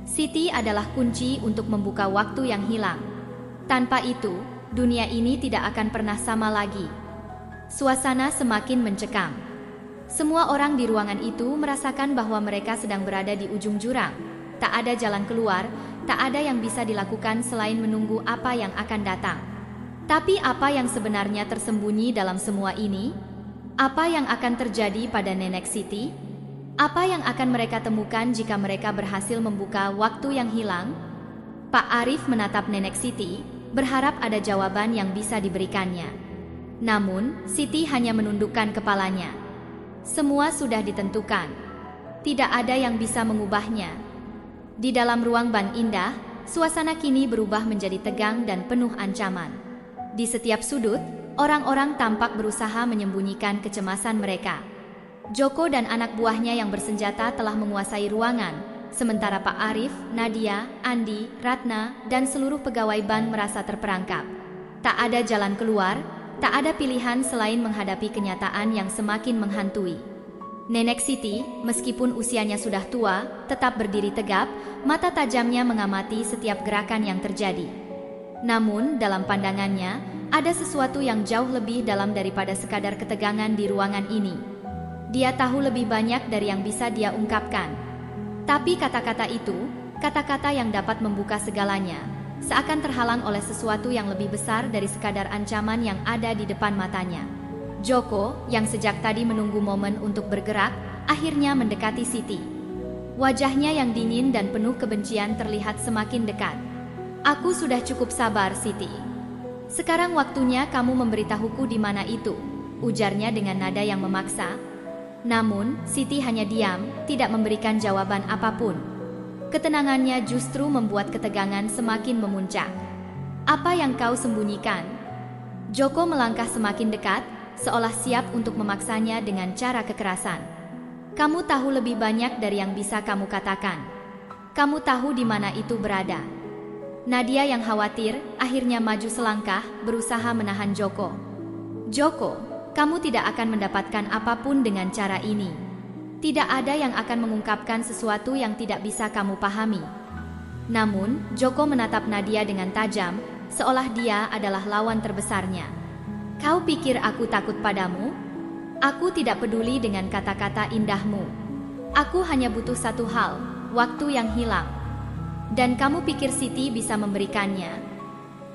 Siti adalah kunci untuk membuka waktu yang hilang. Tanpa itu, dunia ini tidak akan pernah sama lagi. Suasana semakin mencekam. Semua orang di ruangan itu merasakan bahwa mereka sedang berada di ujung jurang. Tak ada jalan keluar, tak ada yang bisa dilakukan selain menunggu apa yang akan datang. Tapi apa yang sebenarnya tersembunyi dalam semua ini? Apa yang akan terjadi pada Nenek Siti? Apa yang akan mereka temukan jika mereka berhasil membuka waktu yang hilang? Pak Arif menatap Nenek Siti, berharap ada jawaban yang bisa diberikannya. Namun, Siti hanya menundukkan kepalanya. Semua sudah ditentukan. Tidak ada yang bisa mengubahnya. Di dalam ruang Ban Indah, suasana kini berubah menjadi tegang dan penuh ancaman. Di setiap sudut, orang-orang tampak berusaha menyembunyikan kecemasan mereka. Joko dan anak buahnya yang bersenjata telah menguasai ruangan, sementara Pak Arif, Nadia, Andi, Ratna, dan seluruh pegawai bank merasa terperangkap. Tak ada jalan keluar, tak ada pilihan selain menghadapi kenyataan yang semakin menghantui. Nenek Siti, meskipun usianya sudah tua, tetap berdiri tegap, mata tajamnya mengamati setiap gerakan yang terjadi. Namun, dalam pandangannya, ada sesuatu yang jauh lebih dalam daripada sekadar ketegangan di ruangan ini. Dia tahu lebih banyak dari yang bisa dia ungkapkan. Tapi kata-kata itu, kata-kata yang dapat membuka segalanya, seakan terhalang oleh sesuatu yang lebih besar dari sekadar ancaman yang ada di depan matanya. Joko, yang sejak tadi menunggu momen untuk bergerak, akhirnya mendekati Siti. Wajahnya yang dingin dan penuh kebencian terlihat semakin dekat. "Aku sudah cukup sabar, Siti. Sekarang waktunya kamu memberitahuku di mana itu," ujarnya dengan nada yang memaksa. Namun, Siti hanya diam, tidak memberikan jawaban apapun. Ketenangannya justru membuat ketegangan semakin memuncak. "Apa yang kau sembunyikan?" Joko melangkah semakin dekat, seolah siap untuk memaksanya dengan cara kekerasan. "Kamu tahu lebih banyak dari yang bisa kamu katakan. Kamu tahu di mana itu berada." Nadia yang khawatir, akhirnya maju selangkah, berusaha menahan Joko. "Joko, kamu tidak akan mendapatkan apapun dengan cara ini. Tidak ada yang akan mengungkapkan sesuatu yang tidak bisa kamu pahami." Namun, Joko menatap Nadia dengan tajam, seolah dia adalah lawan terbesarnya. "Kau pikir aku takut padamu? Aku tidak peduli dengan kata-kata indahmu. Aku hanya butuh satu hal, waktu yang hilang. Dan kamu pikir Siti bisa memberikannya?"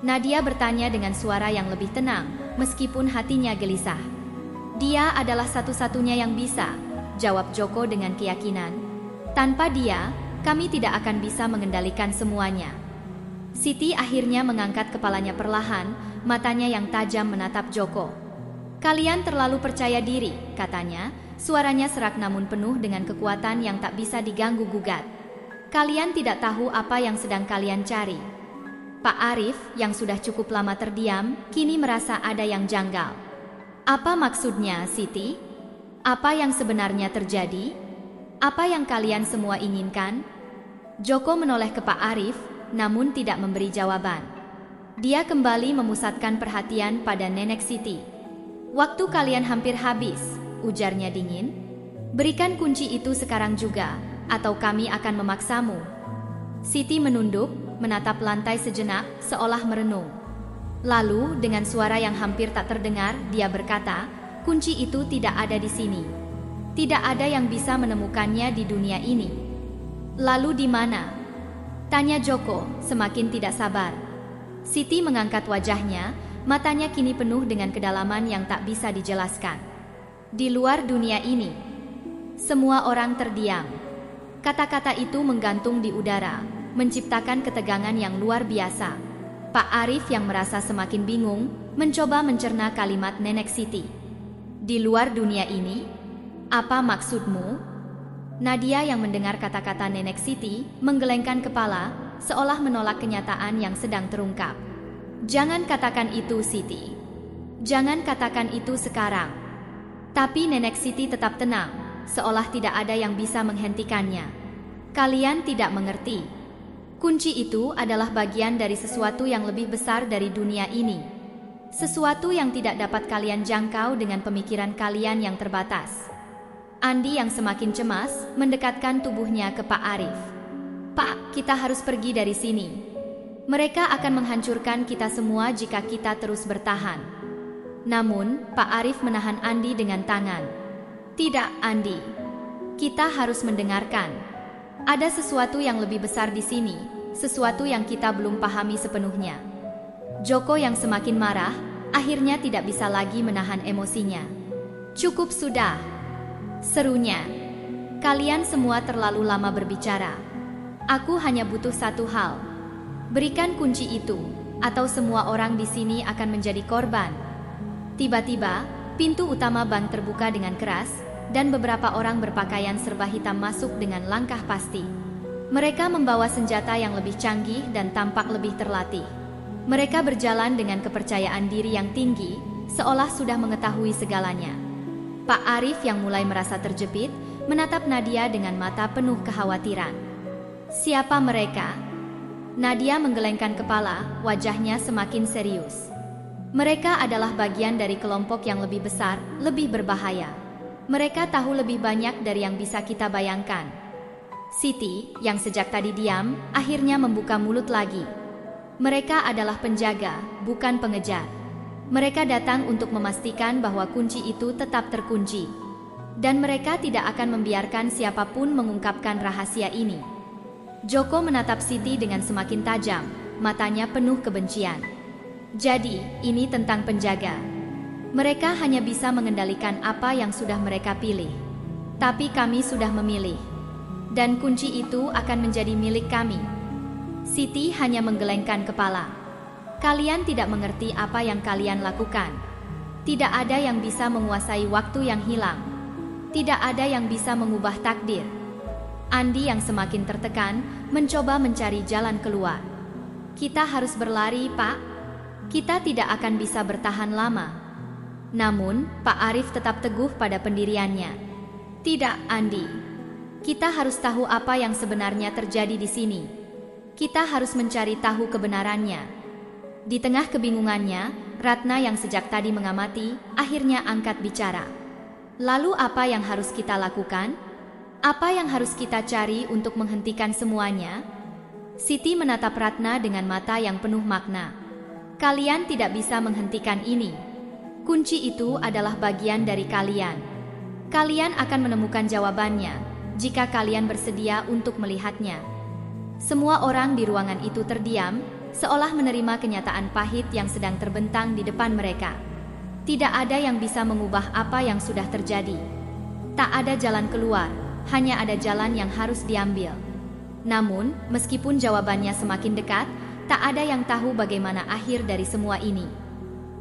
Nadia bertanya dengan suara yang lebih tenang, meskipun hatinya gelisah. "Dia adalah satu-satunya yang bisa," jawab Joko dengan keyakinan. "Tanpa dia, kami tidak akan bisa mengendalikan semuanya." Siti akhirnya mengangkat kepalanya perlahan, matanya yang tajam menatap Joko. "Kalian terlalu percaya diri," katanya, suaranya serak namun penuh dengan kekuatan yang tak bisa diganggu-gugat. "Kalian tidak tahu apa yang sedang kalian cari." Pak Arif, yang sudah cukup lama terdiam, kini merasa ada yang janggal. "Apa maksudnya, Siti? Apa yang sebenarnya terjadi? Apa yang kalian semua inginkan?" Joko menoleh ke Pak Arif, namun tidak memberi jawaban. Dia kembali memusatkan perhatian pada Nenek Siti. "Waktu kalian hampir habis," ujarnya dingin. "Berikan kunci itu sekarang juga, atau kami akan memaksamu." Siti menunduk, menatap lantai sejenak, seolah merenung. Lalu, dengan suara yang hampir tak terdengar, dia berkata, "Kunci itu tidak ada di sini. Tidak ada yang bisa menemukannya di dunia ini." "Lalu di mana?" tanya Joko, semakin tidak sabar. Siti mengangkat wajahnya, matanya kini penuh dengan kedalaman yang tak bisa dijelaskan. "Di luar dunia ini." Semua orang terdiam. Kata-kata itu menggantung di udara, menciptakan ketegangan yang luar biasa. Pak Arif yang merasa semakin bingung, mencoba mencerna kalimat Nenek Siti. "Di luar dunia ini? Apa maksudmu?" Nadia yang mendengar kata-kata Nenek Siti, menggelengkan kepala, seolah menolak kenyataan yang sedang terungkap. "Jangan katakan itu, Siti. Jangan katakan itu sekarang." Tapi Nenek Siti tetap tenang, seolah tidak ada yang bisa menghentikannya. "Kalian tidak mengerti. Kunci itu adalah bagian dari sesuatu yang lebih besar dari dunia ini. Sesuatu yang tidak dapat kalian jangkau dengan pemikiran kalian yang terbatas." Andi yang semakin cemas, mendekatkan tubuhnya ke Pak Arif. "Pak, kita harus pergi dari sini. Mereka akan menghancurkan kita semua jika kita terus bertahan." Namun, Pak Arif menahan Andi dengan tangan. "Tidak, Andi. Kita harus mendengarkan. Ada sesuatu yang lebih besar di sini, sesuatu yang kita belum pahami sepenuhnya." Joko yang semakin marah, akhirnya tidak bisa lagi menahan emosinya. "Cukup sudah," serunya. "Kalian semua terlalu lama berbicara. Aku hanya butuh satu hal. Berikan kunci itu, atau semua orang di sini akan menjadi korban." Tiba-tiba, pintu utama bank terbuka dengan keras, dan beberapa orang berpakaian serba hitam masuk dengan langkah pasti. Mereka membawa senjata yang lebih canggih dan tampak lebih terlatih. Mereka berjalan dengan kepercayaan diri yang tinggi, seolah sudah mengetahui segalanya. Pak Arif yang mulai merasa terjepit, menatap Nadia dengan mata penuh kekhawatiran. Siapa mereka? Nadia menggelengkan kepala, wajahnya semakin serius. Mereka adalah bagian dari kelompok yang lebih besar, lebih berbahaya. Mereka tahu lebih banyak dari yang bisa kita bayangkan. Siti, yang sejak tadi diam, akhirnya membuka mulut lagi. Mereka adalah penjaga, bukan pengejar. Mereka datang untuk memastikan bahwa kunci itu tetap terkunci. Dan mereka tidak akan membiarkan siapapun mengungkapkan rahasia ini. Joko menatap Siti dengan semakin tajam, matanya penuh kebencian. Jadi, ini tentang penjaga. Mereka hanya bisa mengendalikan apa yang sudah mereka pilih. Tapi kami sudah memilih. Dan kunci itu akan menjadi milik kami. Siti hanya menggelengkan kepala. Kalian tidak mengerti apa yang kalian lakukan. Tidak ada yang bisa menguasai waktu yang hilang. Tidak ada yang bisa mengubah takdir. Andi yang semakin tertekan, mencoba mencari jalan keluar. Kita harus berlari, Pak. Kita tidak akan bisa bertahan lama. Namun, Pak Arif tetap teguh pada pendiriannya. Tidak, Andi. Kita harus tahu apa yang sebenarnya terjadi di sini. Kita harus mencari tahu kebenarannya. Di tengah kebingungannya, Ratna yang sejak tadi mengamati, akhirnya angkat bicara. Lalu apa yang harus kita lakukan? Apa yang harus kita cari untuk menghentikan semuanya? Siti menatap Ratna dengan mata yang penuh makna. Kalian tidak bisa menghentikan ini. Kunci itu adalah bagian dari kalian. Kalian akan menemukan jawabannya jika kalian bersedia untuk melihatnya. Semua orang di ruangan itu terdiam, seolah menerima kenyataan pahit yang sedang terbentang di depan mereka. Tidak ada yang bisa mengubah apa yang sudah terjadi. Tak ada jalan keluar, hanya ada jalan yang harus diambil. Namun, meskipun jawabannya semakin dekat, tak ada yang tahu bagaimana akhir dari semua ini.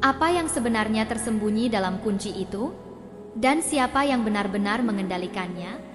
Apa yang sebenarnya tersembunyi dalam kunci itu? Dan siapa yang benar-benar mengendalikannya?